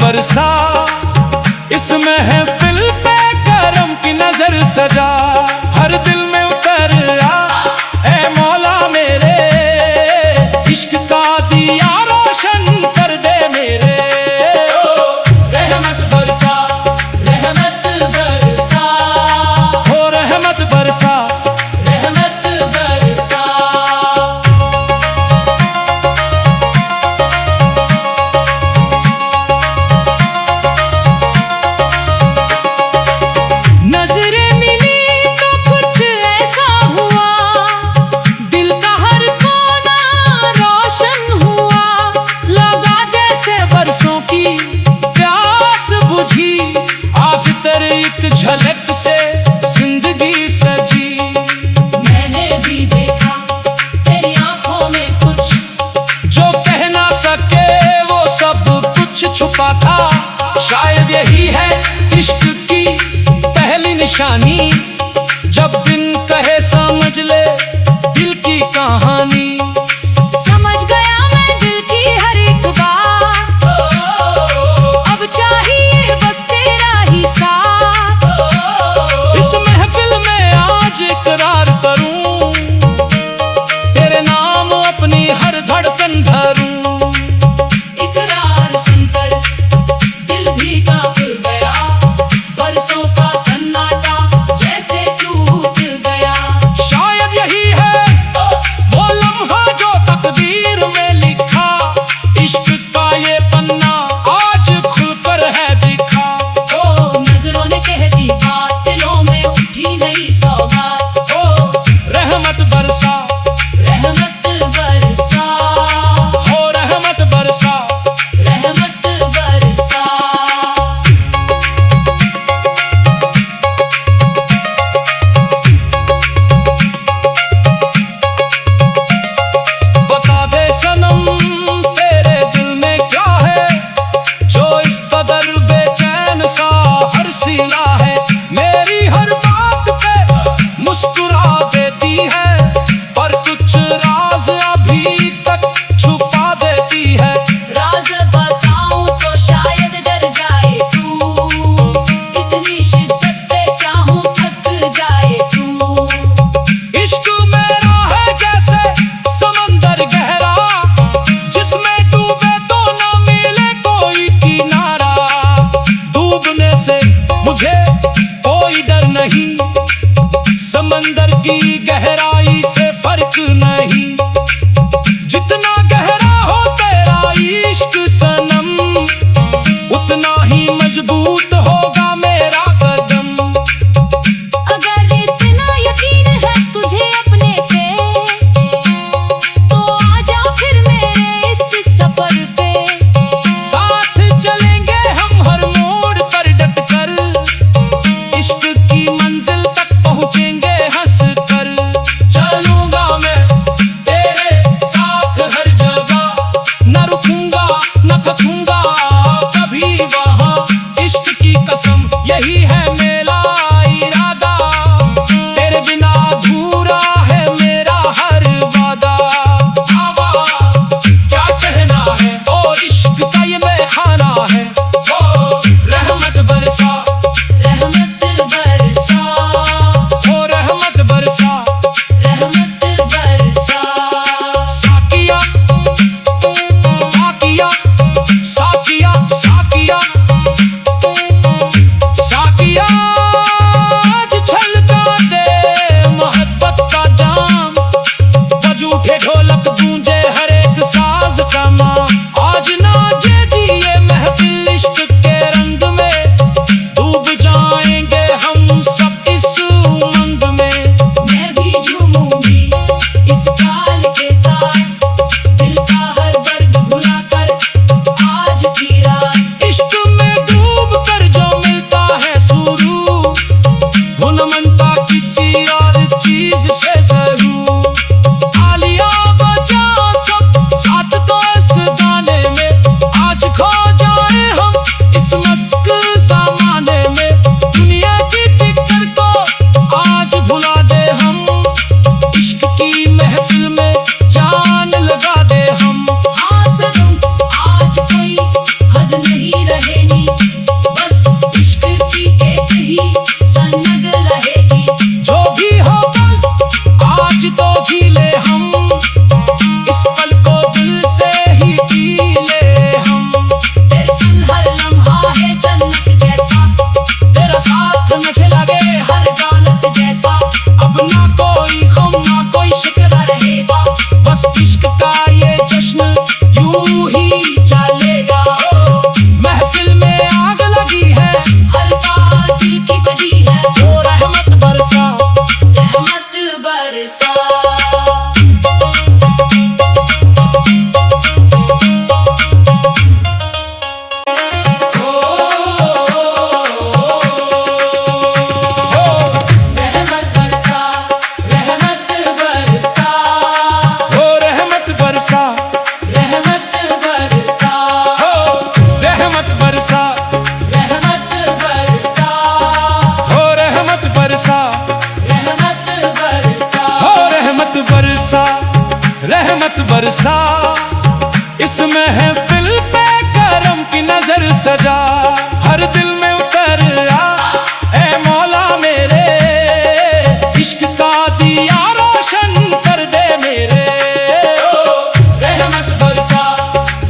बरसा, इस महफिल पे करम की नजर सजा, हर दिल में उतर आ ए मौला मेरे, इश्क का दिया रोशन कर दे मेरे। रहमत बरसा, रहमत बरसा, हो रहमत बरसा, रहमत बरसा। नजरें मिली तो कुछ ऐसा हुआ, दिल का हर कोना रोशन हुआ, लगा जैसे बरसों की प्यास बुझी, आज तेरी एक झलक से जिंदगी सजी। मैंने भी देखा तेरी आंखों में कुछ, जो कह ना सके वो सब कुछ छुपा था, शायद यही है इश्क की पहली निशानी, जब बिन कहे समझ ले दिल की कहानी। समझ गया मैं दिल की हर एक बात, अब चाहिए बस तेरा ही साथ। इस महफिल में आज इकरार करूं, तेरे नाम अपनी हर धड़कन धरूं। इकरार सुनकर दिल भी कांप गया, बरसों का सन्नाटा जैसे टूट गया। शायद यही है वो लम्हा जो तकदीर में लिखा, इश्क का ये पन्ना आज खुलकर है दिखा। ओ नजरों ने कह दी बात, दिलों में उठी नई सौगात। ओ रहमत बरसा, रहमत बरसा, हो रहमत बरसा, रहमत बरसा। बता दे सनम तेरे दिल में क्या है, जो इस कदर बेचैन सा हर सिला है, मेरी हर बात पे मुस्कुरा देती है, पर कुछ राज अभी तक छुपा देती है। राज बताऊं तो शायद डर जाए तू, इतनी शिद्दत से चाहूं थक जाए तू। इश्क मेरा है जैसे समंदर गहरा, जिसमें डूबे तो न मिले कोई किनारा, डूबने से मुझे कोई डर नहीं, समंदर की गहराई से फर्क नहीं, जितना गहरा हो तेरा इश्क सनम, उतना ही मजबूत होगा मेरा कदम। अगर इतना यकीन है तुझे अपने पे, तो आजा फिर मेरे इस सफर पे। साथ चलेंगे हम हर मोड़ पर डट कर, इश्क की मंजिल तक पहुंचेंगे हंस कर। बरसा, रहमत बरसा, हो रहमत बरसा, रहमत बरसा। इस महफिल पे करम की नजर सजा, हर दिल में उतर आ ए मौला मेरे, इश्क का दिया रोशन कर दे मेरे। रहमत बरसा,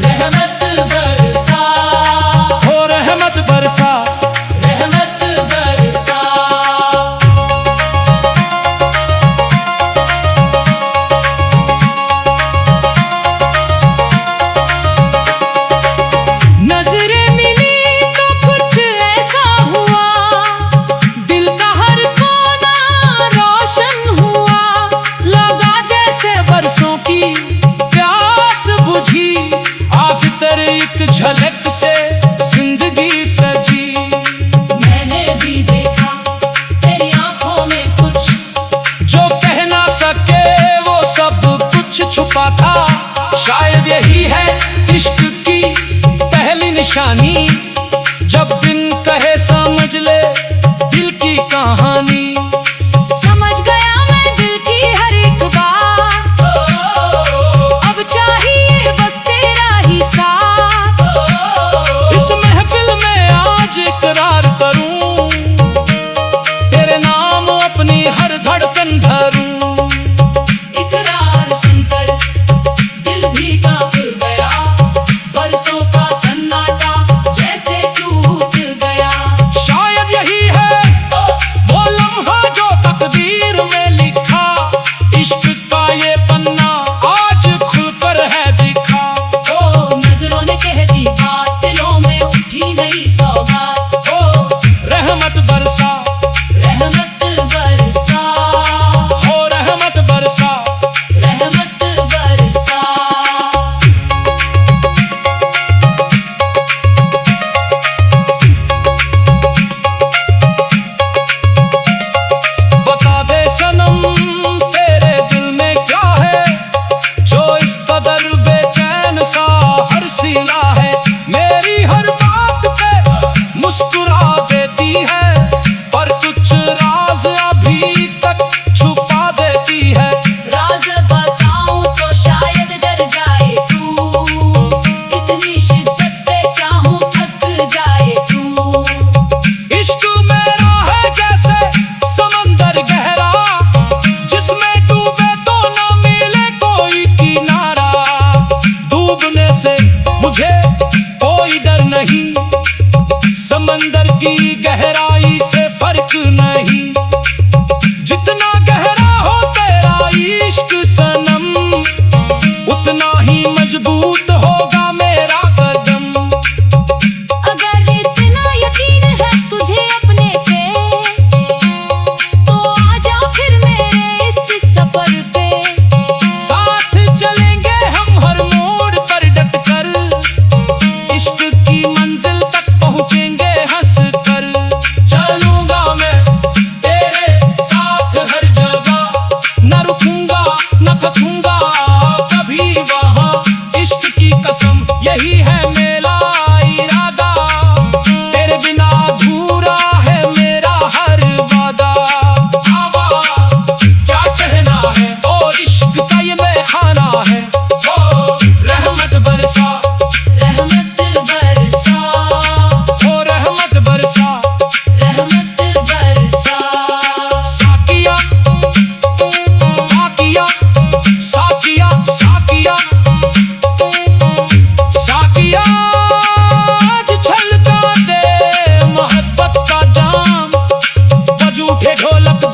रहमत बरसा, हो रहमत बरसा, रहमत बरसा। नजरें मिली तो कुछ ऐसा हुआ, दिल का हर कोना रोशन हुआ, लगा जैसे बरसों की प्यास बुझी, आज तेरी एक झलक से जिंदगी सजी। मैंने भी देखा तेरी आंखों में कुछ, जो कह ना सके वो सब कुछ छुपा था, शायद यही है इश्क की पहली निशानी, जब बिन कहे समझ ले दिल की कहानी। समझ गया मैं दिल की हर एक बात, अब चाहिए बस तेरा ही साथ। इस महफिल में आज इकरार करूं, तेरे नाम अपनी हर धड़कन धरूं। इकरार सुनकर दिल भी कांप गया, बरसों का सन्नाटा जैसे टूट गया। शायद यही है वो लम्हा जो तकदीर में लिखा, इश्क का ये पन्ना आज खुलकर है दिखा। ओ नजरों ने कह दी बात, दिलों में उठी नई सौगात। ओ रहमत बरसा, रहमत बरसा, हो रहमत बरसा, रहमत बरसा। बता दे सनम तेरे दिल में क्या है, जो इस कदर बेचैन सा हर सिला है, मेरी हर बात पे मुस्कुरा देती है, पर कुछ राज अभी तक छुपा देती है। राज बताऊं तो शायद डर जाए तू, इतनी शिद्दत से चाहूं थक जाए तू। इश्क मेरा है जैसे समंदर गहरा, जिसमें डूबे तो ना मिले कोई किनारा, डूबने से मुझे कोई डर नहीं, समंदर की गहराई से फर्क नहीं। जितना गहरा हो तेरा इश्क सनम, उतना ही मजबूत होगा मेरा कदम। अगर इतना यकीन है तुझे अपने पे, तो आजा फिर मेरे इस सफर पे। साथ चलेंगे हम हर मोड़ पर डट कर, इश्क की मंजिल तक पहुंचेंगे हंस कर। चलूंगा मैं तेरे साथ हर जगह, न रुकूंगा न थकूंगा कभी वहां, इश्क की कसम यही है मेरा इरादा, तेरे बिना अधूरा है मेरा हर वादा। आवा क्या कहना है, ओ इश्क का ये मैखाना है। ओ रहमत बरसा, रहमत बरसा, ओ रहमत बरसा, रहमत बरसा। साकिया साकिया साकिया साकिया साकिया, आज छलका दे मोहब्बत का जाम, बज उठे ढोलक